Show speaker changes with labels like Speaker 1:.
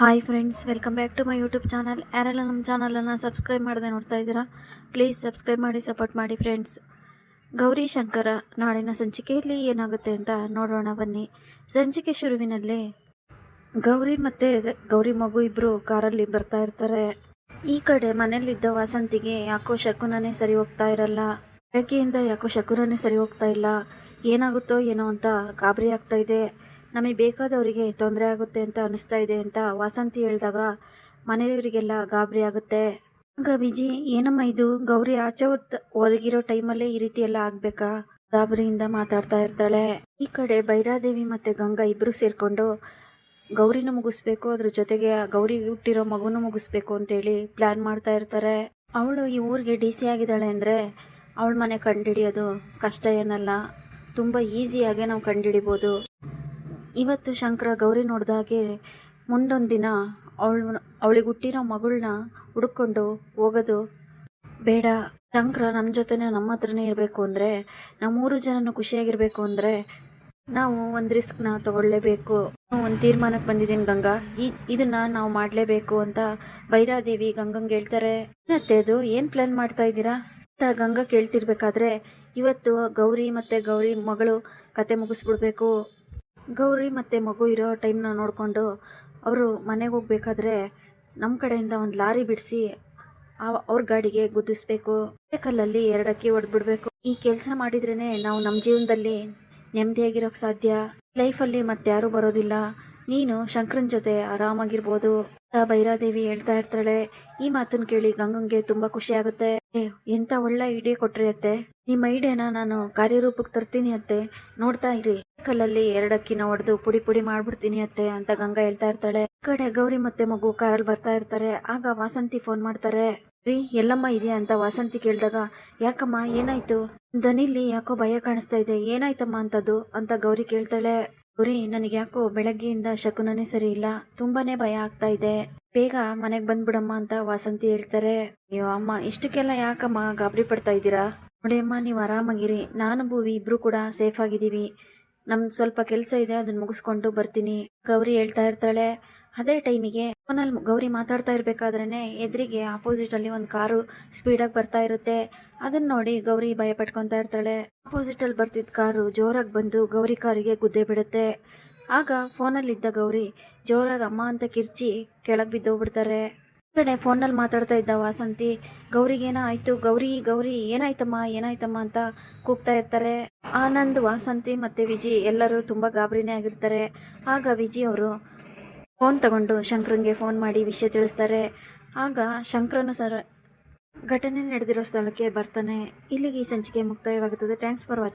Speaker 1: Hi friends, welcome back to my YouTube channel. ಯಾರೆಲ್ಲ ನಮ್ಮ ಚಾನಲನ್ನು ಸಬ್ಸ್ಕ್ರೈಬ್ ಮಾಡದೆ ನೋಡ್ತಾ ಇದ್ದೀರಾ, ಪ್ಲೀಸ್ ಸಬ್ಸ್ಕ್ರೈಬ್ ಮಾಡಿ ಸಪೋರ್ಟ್ ಮಾಡಿ ಫ್ರೆಂಡ್ಸ್. ಗೌರಿ ಶಂಕರ ನಾಳಿನ ಸಂಚಿಕೆಯಲ್ಲಿ ಏನಾಗುತ್ತೆ ಅಂತ ನೋಡೋಣ ಬನ್ನಿ. ಸಂಚಿಕೆ ಶುರುವಿನಲ್ಲಿ ಗೌರಿ ಮತ್ತು ಗೌರಿ ಮಗು ಇಬ್ಬರು ಕಾರಲ್ಲಿ ಬರ್ತಾ ಇರ್ತಾರೆ. ಈ ಕಡೆ ಮನೆಯಲ್ಲಿದ್ದ ವಾಸಂತಿಗೆ ಯಾಕೋ ಶಕುನನೇ ಸರಿ ಹೋಗ್ತಾ ಇರಲ್ಲ. ಬೆಳಗ್ಗೆಯಿಂದ ಯಾಕೋ ಶಕುನನೇ ಸರಿ ಹೋಗ್ತಾ ಇಲ್ಲ. ಏನಾಗುತ್ತೋ ಏನೋ ಅಂತ ಗಾಬರಿ ಆಗ್ತಾ ಇದೆ. ನಮಗೆ ಬೇಕಾದವರಿಗೆ ತೊಂದರೆ ಆಗುತ್ತೆ ಅಂತ ಅನಿಸ್ತಾ ಇದೆ ಅಂತ ವಾಸಂತಿ ಹೇಳಿದಾಗ ಮನೆಯವರಿಗೆಲ್ಲ ಗಾಬರಿ ಆಗುತ್ತೆ. ಆಗ ವಿಜಿ, ಏನಮ್ಮ ಇದು, ಗೌರಿ ಆಚೆ ಒದಗಿರೋ ಟೈಮಲ್ಲೇ ಈ ರೀತಿ ಎಲ್ಲ ಆಗ್ಬೇಕಾ? ಗಾಬರಿಯಿಂದ ಮಾತಾಡ್ತಾ ಇರ್ತಾಳೆ. ಈ ಕಡೆ ಭೈರಾದೇವಿ ಮತ್ತೆ ಗಂಗಾ ಇಬ್ರು ಸೇರ್ಕೊಂಡು ಗೌರಿನ ಮುಗಿಸ್ಬೇಕು, ಅದ್ರ ಜೊತೆಗೆ ಗೌರಿ ಹುಟ್ಟಿರೋ ಮಗುನ ಮುಗಿಸ್ಬೇಕು ಅಂತೇಳಿ ಪ್ಲಾನ್ ಮಾಡ್ತಾ ಇರ್ತಾರೆ. ಅವಳು ಈ ಊರಿಗೆ DC ಆಗಿದ್ದಾಳೆ ಅಂದರೆ ಅವಳ ಮನೆ ಕಂಡುಹಿಡಿಯೋದು ಕಷ್ಟ ಏನಲ್ಲ, ತುಂಬ ಈಸಿಯಾಗೆ ನಾವು ಕಂಡುಹಿಡಿಬೋದು. ಇವತ್ತು ಶಂಕರ ಗೌರಿ ನೋಡಿದಾಗೆ ಮುಂದೊಂದು ದಿನ ಅವಳಿಗೆ ಹುಟ್ಟಿರೋ ಮಗಳನ್ನ ಹುಡ್ಕೊಂಡು ಹೋಗೋದು ಬೇಡ. ಶಂಕರ ನಮ್ಮ ಜೊತೆನೇ ನಮ್ಮ ಹತ್ರನೇ ಇರಬೇಕು ಅಂದರೆ, ನಾವು 3 ಜನನು ಖುಷಿಯಾಗಿರ್ಬೇಕು ಅಂದರೆ ನಾವು ಒಂದು ರಿಸ್ಕ್ನ ತಗೊಳ್ಳೇಬೇಕು. ಒಂದು ತೀರ್ಮಾನಕ್ಕೆ ಬಂದಿದ್ದೀನಿ ಗಂಗಾ, ಇದನ್ನ ನಾವು ಮಾಡಲೇಬೇಕು ಅಂತ ಭೈರಾದೇವಿ ಗಂಗಂಗೆ ಹೇಳ್ತಾರೆ. ಮತ್ತೆ ಅದು ಏನು ಪ್ಲಾನ್ ಮಾಡ್ತಾ ಇದ್ದೀರಾ ಅಂತ ಗಂಗಾ ಕೇಳ್ತಿರ್ಬೇಕಾದ್ರೆ, ಇವತ್ತು ಗೌರಿ ಮತ್ತು ಗೌರಿ ಮಗಳು ಕತೆ ಮುಗಿಸ್ಬಿಡ್ಬೇಕು. ಗೌರಿ ಮತ್ತು ಮಗು ಇರೋ ಟೈಮ್ನ ನೋಡಿಕೊಂಡು ಅವರು ಮನೆಗೆ ಹೋಗ್ಬೇಕಾದ್ರೆ ನಮ್ಮ ಕಡೆಯಿಂದ ಒಂದು ಲಾರಿ ಬಿಡಿಸಿ ಅವ್ರ ಗಾಡಿಗೆ ಗುದ್ದಿಸ್ಬೇಕು. ಕಲ್ಲಲ್ಲಿ 2 ಅಕ್ಕಿ ಹೊಡೆದ್ಬಿಡ್ಬೇಕು. ಈ ಕೆಲಸ ಮಾಡಿದ್ರೇ ನಾವು ನಮ್ಮ ಜೀವನದಲ್ಲಿ ನೆಮ್ಮದಿಯಾಗಿರೋಕ್ಕೆ ಸಾಧ್ಯ. ಲೈಫಲ್ಲಿ ಮತ್ತೆ ಯಾರೂ ಬರೋದಿಲ್ಲ. ನೀನು ಶಂಕರನ್ ಜೊತೆ ಆರಾಮಾಗಿರ್ಬೋದು ಅಂತ ಭೈರಾದೇವಿ ಹೇಳ್ತಾ ಇರ್ತಾಳೆ. ಈ ಮಾತನ್ನು ಕೇಳಿ ಗಂಗಂಗೆ ತುಂಬಾ ಖುಷಿ ಆಗುತ್ತೆ. ಎಂತ ಒಳ್ಳೆ ಐಡಿಯಾ ಕೊಟ್ರಿ ಅತ್ತೆ, ನಿಮ್ಮ ಐಡಿಯಾನ ನಾನು ಕಾರ್ಯರೂಪಕ್ಕೆ ತರ್ತೀನಿ ಅತ್ತೆ, ನೋಡ್ತಾ ಇರಿ, ಕಲ್ಲಲ್ಲಿ 2 ಅಕ್ಕಿನ ಹೊಡೆದು ಪುಡಿ ಪುಡಿ ಮಾಡ್ಬಿಡ್ತೀನಿ ಅತ್ತೆ ಅಂತ ಗಂಗಾ ಹೇಳ್ತಾ ಇರ್ತಾಳೆ. ಈ ಕಡೆ ಗೌರಿ ಮತ್ತೆ ಮಗು ಕಾರಲ್ಲಿ ಬರ್ತಾ ಇರ್ತಾರೆ. ಆಗ ವಾಸಂತಿ ಫೋನ್ ಮಾಡ್ತಾರೆ. ರೀ, ಎಲ್ಲಮ್ಮ ಇದೆಯಾ ಅಂತ ವಾಸಂತಿ ಕೇಳಿದಾಗ, ಯಾಕಮ್ಮ ಏನಾಯ್ತು? ದನಿಲಿ ಯಾಕೋ ಭಯ ಕಾಣಿಸ್ತಾ ಇದೆ, ಏನಾಯ್ತಮ್ಮ ಅಂತದ್ದು ಅಂತ ಗೌರಿ ಕೇಳ್ತಾಳೆ. ಗೌರಿ, ನನಗೆ ಯಾಕೋ ಬೆಳಗ್ಗೆಯಿಂದ ಶಕುನನೇ ಸರಿ ಇಲ್ಲ, ತುಂಬಾನೇ ಭಯ ಆಗ್ತಾ ಇದೆ, ಬೇಗ ಮನೆಗೆ ಬಂದ್ಬಿಡಮ್ಮ ಅಂತ ವಾಸಂತಿ ಹೇಳ್ತಾರೆ. ಅಯ್ಯೋ ಅಮ್ಮ, ಇಷ್ಟಕ್ಕೆಲ್ಲ ಯಾಕಮ್ಮ ಗಾಬರಿ ಪಡ್ತಾ ಇದ್ದೀರಾ? ನೋಡಿ ಅಮ್ಮ, ನೀವು ಆರಾಮಾಗಿರಿ, ನಾನು ಭೂವಿ ಇಬ್ರು ಕೂಡ ಸೇಫ್ ಆಗಿದ್ದೀವಿ. ನಮ್ದು ಸ್ವಲ್ಪ ಕೆಲಸ ಇದೆ, ಅದನ್ನ ಮುಗಿಸ್ಕೊಂಡು ಬರ್ತೀನಿ ಗೌರಿ ಹೇಳ್ತಾ ಇರ್ತಾಳೆ. ಅದೇ ಟೈಮಿಗೆ ಫೋನಲ್ಲಿ ಗೌರಿ ಮಾತಾಡ್ತಾ ಇರ್ಬೇಕಾದ್ರೇನೆ ಎದುರಿಗೆ ಆಪೋಸಿಟ್ ಅಲ್ಲಿ ಒಂದು ಕಾರು ಸ್ಪೀಡಾಗಿ ಬರ್ತಾ ಇರುತ್ತೆ. ಅದನ್ನ ನೋಡಿ ಗೌರಿ ಭಯ ಪಟ್ಕೊತಾ ಇರ್ತಾಳೆ. ಆಪೋಸಿಟ್ ಅಲ್ಲಿ ಬರ್ತಿದ್ದ ಕಾರು ಜೋರಾಗಿ ಬಂದು ಗೌರಿ ಕಾರಿಗೆ ಗುದ್ದೆ ಬಿಡುತ್ತೆ. ಆಗ ಫೋನಲ್ಲಿದ್ದ ಗೌರಿ ಜೋರಾಗಿ ಅಮ್ಮ ಅಂತ ಕಿರ್ಚಿ ಕೆಳಗೆ ಬಿದ್ದೋಗ್ಬಿಡ್ತಾರೆ. ಕಡೆ ಫೋನಲ್ಲಿ ಮಾತಾಡ್ತಾ ಇದ್ದ ವಾಸಂತಿ, ಗೌರಿಗೇನ ಆಯ್ತು, ಗೌರಿ ಗೌರಿ ಏನಾಯ್ತಮ್ಮ ಏನಾಯ್ತಮ್ಮ ಅಂತ ಕೂಗ್ತಾ ಇರ್ತಾರೆ. ಆನಂದ್, ವಾಸಂತಿ ಮತ್ತೆ ವಿಜಿ ಎಲ್ಲರೂ ತುಂಬಾ ಗಾಬರಿನೇ ಆಗಿರ್ತಾರೆ. ಆಗ ವಿಜಿ ಅವರು ಫೋನ್ ತಗೊಂಡು ಶಂಕರಂಗೆ ಫೋನ್ ಮಾಡಿ ವಿಷಯ ತಿಳಿಸ್ತಾರೆ. ಆಗ ಶಂಕರನು ಘಟನೆ ನಡೆದಿರೋ ಸ್ಥಳಕ್ಕೆ ಬರ್ತಾನೆ. ಇಲ್ಲಿಗೆ ಈ ಸಂಚಿಕೆ ಮುಕ್ತಾಯವಾಗುತ್ತದೆ. Thanks for watching.